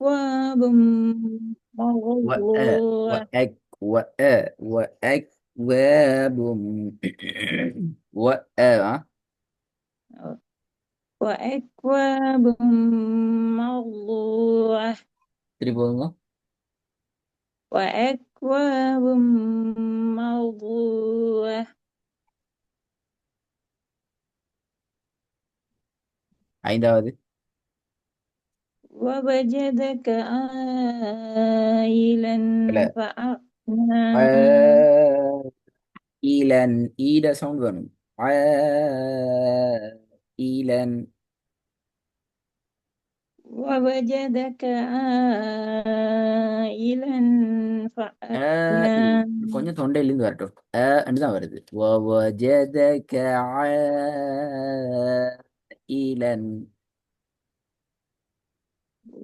وأكواب وأ موضوعة. وأكواب وأكواب موضوعة. திருப்பங்க. وأكواب موضوعة. ஐந்தாவது. ووجدك عائلا இல்ல. فأغنى. Elon ஈட sound வேணும். ஈலன். ووجدك عائلا فأغنى. கொஞ்சம் தொண்டையிலிருந்து வரட்டும். தான் வருது. ووجدك عائلا.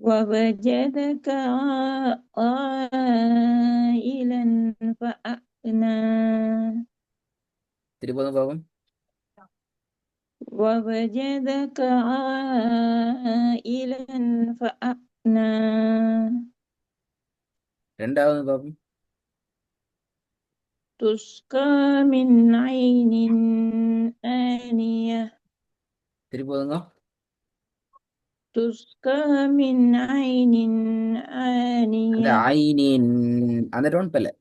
ووجدك عائلا فأغنى. திருப்பங்க பாவம். ووجدك عائلا فأغنى. ரெண்டாவது பாவம். تسقى من عين آنية. திருப்பங்க. تسقى من عين அந்த آنية. ஐனின் அந்த டோன் பல்ல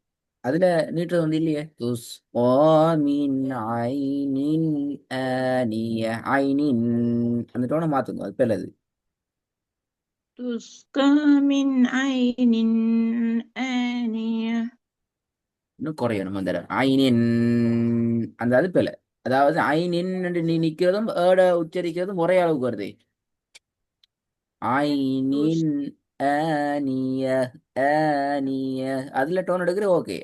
அதுல நீட்டுறது வந்து இல்லையே. துஸ் ஓ மீன் ஐனின் ஆனிய ஐனின் அந்த டோனை மாத்துங்க. அது பல்லது. تسقى من عين آنية. இன்னும் குறையணும் அந்த இடம். ஐனின் அந்த அது பல்ல. அதாவது ஐனின் என்று நீ நிக்கிறதும் ஏட உச்சரிக்கிறதும் ஒரே அளவுக்கு வருது. تس- ஐனின் ஆனிய ஆனிய அதுல டோன் எடுக்கிற ஓகே.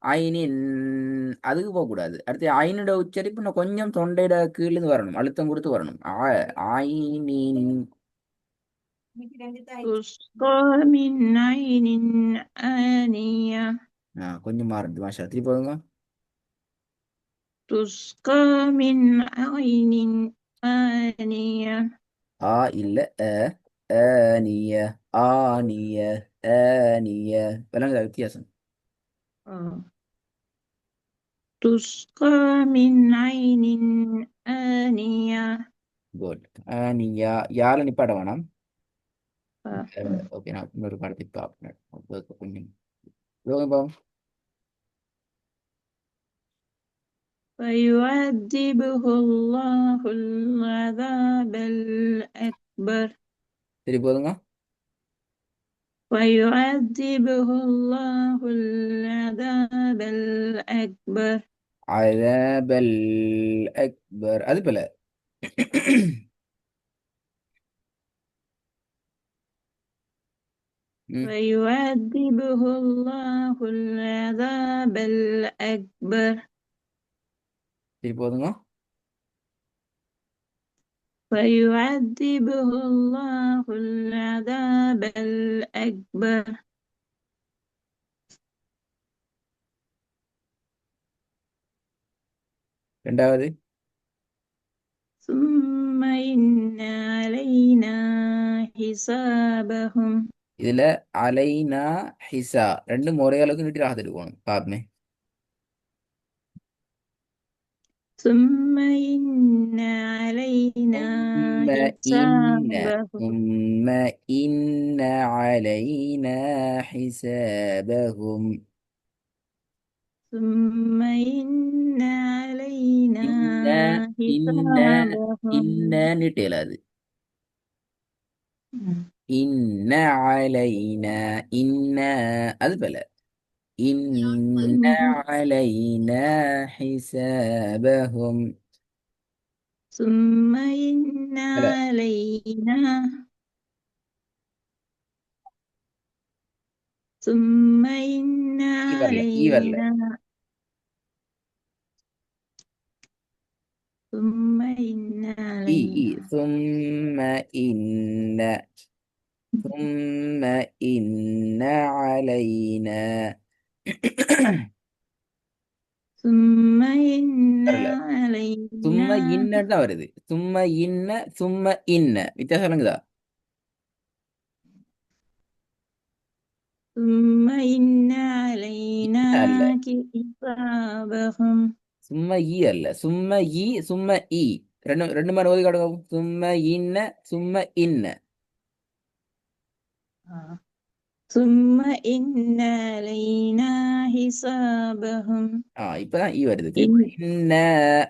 ஐனின் அதுக்கு போகக்கூடாது. அடுத்து ஐனோட உச்சரிப்பு இன்னும் கொஞ்சம் தொண்டையிட கீழே வரணும். அழுத்தம் கொடுத்து வரணும். ஐனின். تسقى من عين آنية. கொஞ்சம் மாறுது மாஷா. திருப்பி போதுங்க. تسقى من عين آنية. ஆ இல்ல ஆனிய ஆனிய ஆனிய விளங்குதா வித்தியாசம்? آه. تسقى من عين آنية. குட். ஆனியா யாரை நிப்பாட வேணாம். آه. ஓகே நான் இன்னொரு பாடத்தை பார்ப்பேன். கொஞ்சம் பாவம். فيعذبه الله العذاب الأكبر. சரி போதுங்க. ويعذبه الله العذاب الأكبر. அதாபல் அக்பர் அது போல. ம். ويعذبه الله العذاب الأكبر. சரி போதுங்க. ويعذبه الله العذاب الأكبر. ரெண்டாவது. ثم إن علينا حسابهم. இதுல அலைனா ஹிசா ரெண்டும் ஒரே அளவுக்கு நீட்டி ராகத்து எடுக்கணும். பாப்பமே. ثم إن علينا ثم إن حسابهم. ثم إن علينا حسابهم. ثم إن علينا இன்ன இன்ன حسابهم. இன்ன நீட்டேலாது. இன்ன அலைனா இன்ன அது போல. إن علينا حسابهم. ثم إن لا علينا ثم إن ஈ வரல. علينا ثم إن ஈ علينا ثم إن ثم إن علينا. ثم إن வரல. சும்மா علينا இன்னன்னு தான் வருது. சும்மா இன்ன சும்மா இன்ன வித்தியாசம் விளங்குதா? حسابهم சும்மா ஈ அல்ல, சும்மா ஈ, சும்மா ஈ. ரெண்டு ரெண்டு மாதிரி ஓதி காட்டுங்க. சும்மா இன்ன, சும்மா இன்ன. ثم إن علينا حسابهم இப்பதான் ஈ வருது. திரும்ப إن இன்ன,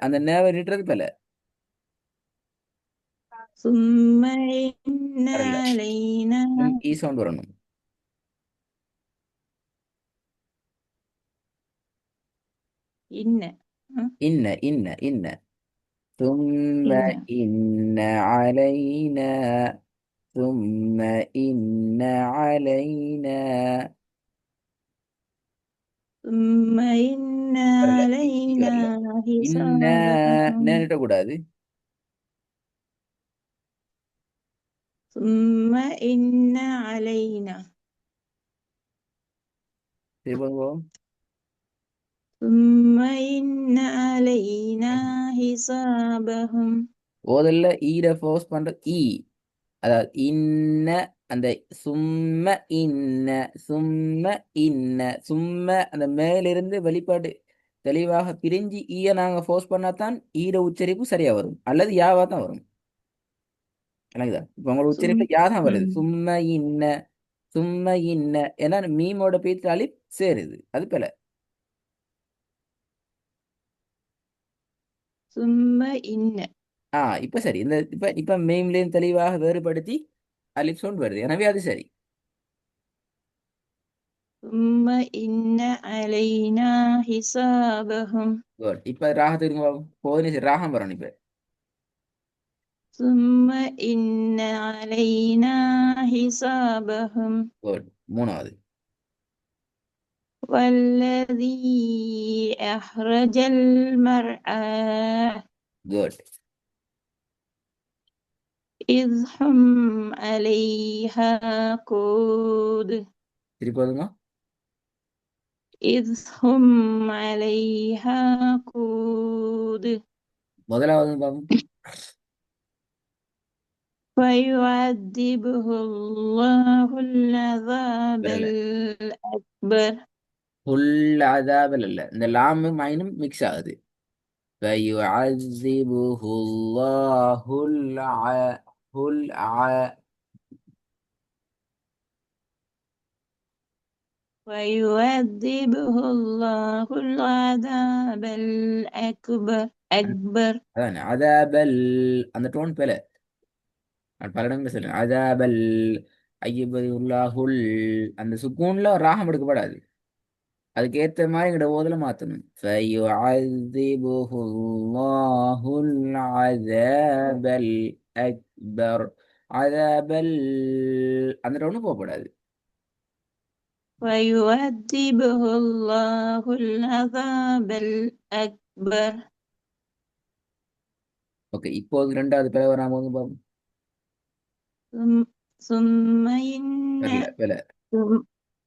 அந்த நேவை நிட்டுறது பல ثم إن வரல. علينا ஈ சவுண்ட் வரணும். إن இன்ன, இன்ன, இன்ன. ثم إن إن علينا ثم إن علينا ثم إن வரல. ஈ علينا வரல. இன்ன حسابهم நிட்ட கூடாது. ثم إن علينا திரும்ப ثم إن علينا حسابهم ஓதல்ல ஈர ஃபோர்ஸ் பண்ற ஈ. அதாவது இன்ன, அந்த சும்ம இன்ன, சும்ம இன்ன, சும்ம அந்த மேலிருந்து வெளிப்பாடு தெளிவாக பிரிஞ்சு ஈய நாங்க ஃபோர்ஸ் பண்ணாதான் ஈர உச்சரிப்பு சரியா வரும், அல்லது யாவா தான் வரும். எனக்குதா இப்ப உங்களோட ثم உச்சரிப்புல யா தான் வருது. சும்ம இன்ன, சும்ம இன்ன. ஏன்னா மீமோட பேச்சு அலிப் சேருது, அது போல. ثم إن இப்ப சரி. இந்த இப்ப இப்ப மீம்லயும் தெளிவாக வேறுபடுத்தி அலிப் சவுண்ட் வருது, எனவே அது சரி. ثم إن علينا حسابهم குட். இப்ப ராகத்துக்கு போதும், சரி ராகம் வரணும் இப்ப. ثم إن علينا حسابهم குட். மூணாவது. والذي أخرج المرعى குட். إذ هم عليها قود திருப்பி போதுங்க. إذ هم عليها قود முதலாவது பாவம். فيعذبه الله العذاب வரல. الأكبر புல் அதாபல் இல்ல, இந்த லாமும் மைனும் மிக்ஸ் ஆகுது. فيعذبه الله ويعذبه الله العذاب الأكبر أكبر அதான் அதாபல். அந்த டோன் பேல நான் பல இடங்களில் சொல்றேன். அதாபல் ஐயபதி உல்லாஹுல், அந்த சுக்கூன்ல ராகம் எடுக்கப்படாது, அதுக்கு ஏத்த மாதிரி எங்கட ஓதல மாத்தணும். فَيُعَذِّبُهُ اللَّهُ الْعَذَابَ الْأَكْبَرَ. அதாபல் அந்த டவுன் போகக்கூடாது. ويعذبه الله العذاب الأكبر ஓகே, இப்போது ரெண்டாவது பிளவு வராம பாப்போம். ثم வரல إن பில. ثم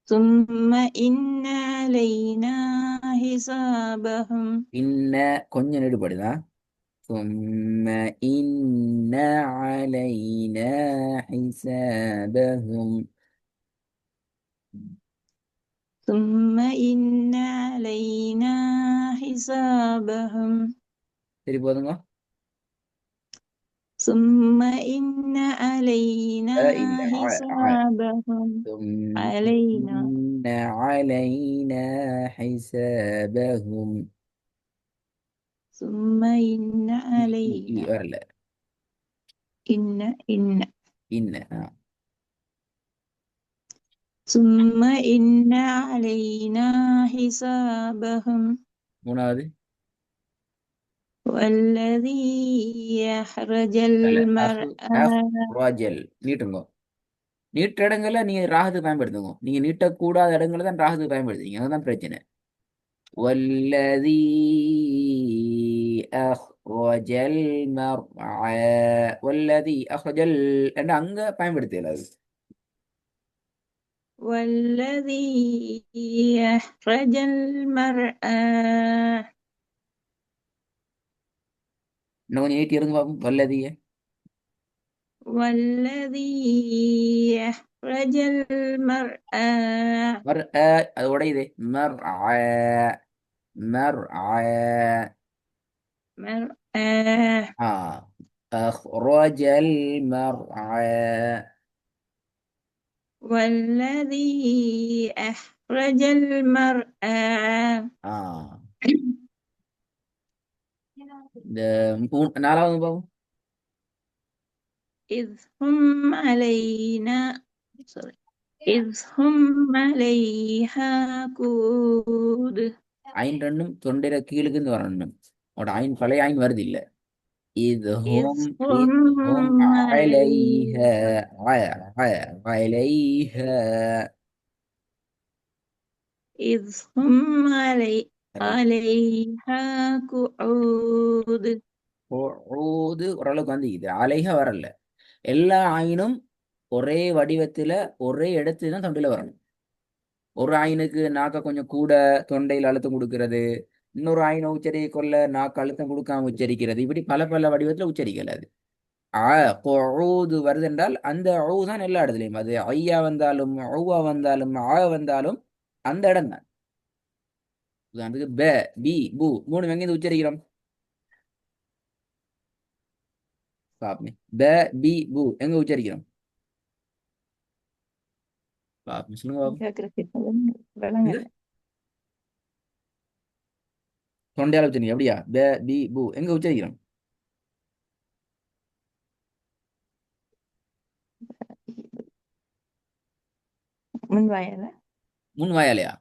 ثم إن علينا حسابهم இன்ன கொஞ்சம் நெடுபடுதா. ثم إن علينا حسابهم. ثم إن علينا حسابهم சரி போதுங்க. ثم إن علينا இல்ல حسابهم ثم علينا إن علينا حسابهم. ثم إن علينا வரல. إن இன்ன ثم إن علينا حسابهم மூணாவது. والذي أخرج அல்ல المرأة ராஜல் நீட்டுங்க. நீட்ட இடங்கள்ல நீங்க ராகத்து பயன்படுத்துங்க, நீங்க நீட்டக்கூடாத இடங்கள்ல தான் ராகத்து பயன்படுத்துறீங்க, அதுதான் பிரச்சனை. والذي أخرج المرعى. والذي أخرج அங்க பயன்படுத்தல. والذي أخرج المرأة இன்னும் கொஞ்சம் நீட்டி இருந்து பார்ப்போம். வல்லதிய والذي أخرج المرأة மர் அதோட இது மர் மர் مرأة أخرج المرعى. والذي أخرج المرأة آه இந்த நாலாவது பாவம். إذ هم علينا sorry إذ هم عليها قود ஐன் ரெண்டும் தொண்டையில கீழுக்கு இருந்து வரணும். அவட ஐன் பழைய ஐன் வருது இல்ல. இது إذ ஹோம் இது ஹோம் هم அலைஹ عليها அலைஹ. إذ هم عليها قعود ஊது ஓரளவுக்கு வந்து இது அலைஹ வரல. எல்லா ஐனும் ஒரே வடிவத்துல ஒரே இடத்துல தான் தொண்டையில வரணும். ஒரு ஆயினுக்கு நாக்க கொஞ்சம் கூட தொண்டையில் அழுத்தம் கொடுக்கிறது, இன்னொரு ஆயினை உச்சரிக்க கொள்ள நாக்கு அழுத்தம் கொடுக்காம உச்சரிக்கிறது, இப்படி பல பல வடிவத்துல உச்சரிக்கல. அது கொழுது வருது என்றால் அந்த அழு தான் எல்லா இடத்துலையும். அது ஐயா வந்தாலும் அவ்வா வந்தாலும் வந்தாலும் அந்த இடம் தான். உதாரணத்துக்கு ப பி பூ மூணு எங்க உச்சரிக்கிறோம் பாப்பமே. ப பி பூ எங்க உச்சரிக்கிறோம் பாப்பமே, சொல்லுங்க பாப்போம். இது விளங்கல தொண்டையால உச்சரிக்கிறீங்க அப்படியா? ப பி பூ எங்க உச்சரிக்கிறோம்? முன் வாயால முன் வாயாலையா?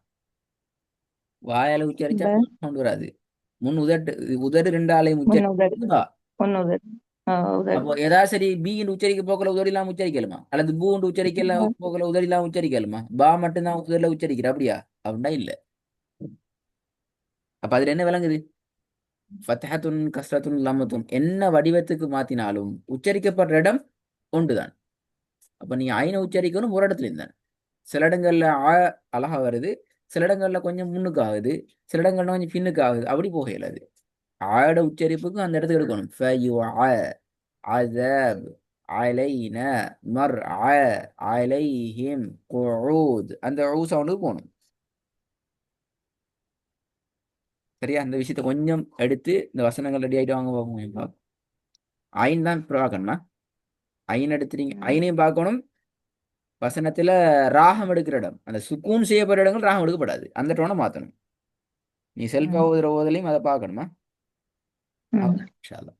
வாயால உச்சரிச்சா ப சவுண்ட் வராது. முன் உதட்டு உதடு ரெண்டு ஆலையும் முன் உதடு உச்சரிப்பா. முன் உதடு உதடு அப்போ ஏதாவது சரி பீன்னு உச்சரிக்க போக்கல உதடி இல்லாம உச்சரிக்கலுமா, அல்லது பூண்டு உச்சரிக்கல போக்கல உதடி இல்லாம உச்சரிக்கலுமா? பா மட்டும்தான் உதடில உச்சரிக்கிற அப்படியா? அப்படின்னா இல்ல. அப்ப அதுல என்ன விளங்குது? ஃபத்ஹத்துன் கஸ்ரத்துன் லம்மத்துன் என்ன வடிவத்துக்கு மாத்தினாலும் உச்சரிக்கப்படுற இடம் ஒன்றுதான். அப்ப நீ ஐனை உச்சரிக்கணும் ஒரு இடத்துல இருந்தான். சில இடங்கள்ல அழகா வருது, சில இடங்கள்ல கொஞ்சம் முன்னுக்கு ஆகுது, சில இடங்கள்ல கொஞ்சம் பின்னுக்கு ஆகுது, அப்படி போக இயலாது. ஆயோட உச்சரிப்புக்கு அந்த இடத்துக்கு எடுக்கணும். عذاب علينا مرعى عليهم قعود அந்த ஊ சவுண்டுக்கு போகணும். சரியா? அந்த விஷயத்தை கொஞ்சம் எடுத்து இந்த வசனங்கள் ரெடி ஆயிட்டு வாங்க பார்ப்போம். ஐன் தான் பார்க்கணும்னா ஐன் எடுத்துறீங்க, ஐனையும் பார்க்கணும். வசனத்துல ராகம் எடுக்கிற இடம், அந்த சுக்கூன் செய்யப்படுற இடங்கள் ராகம் எடுக்கப்படாது, அந்த டோனை மாத்தணும். நீ செல்ஃபா ஓதுற ஓதலையும் அதை பார்க்கணுமா? இன்ஷா அல்லாஹ்.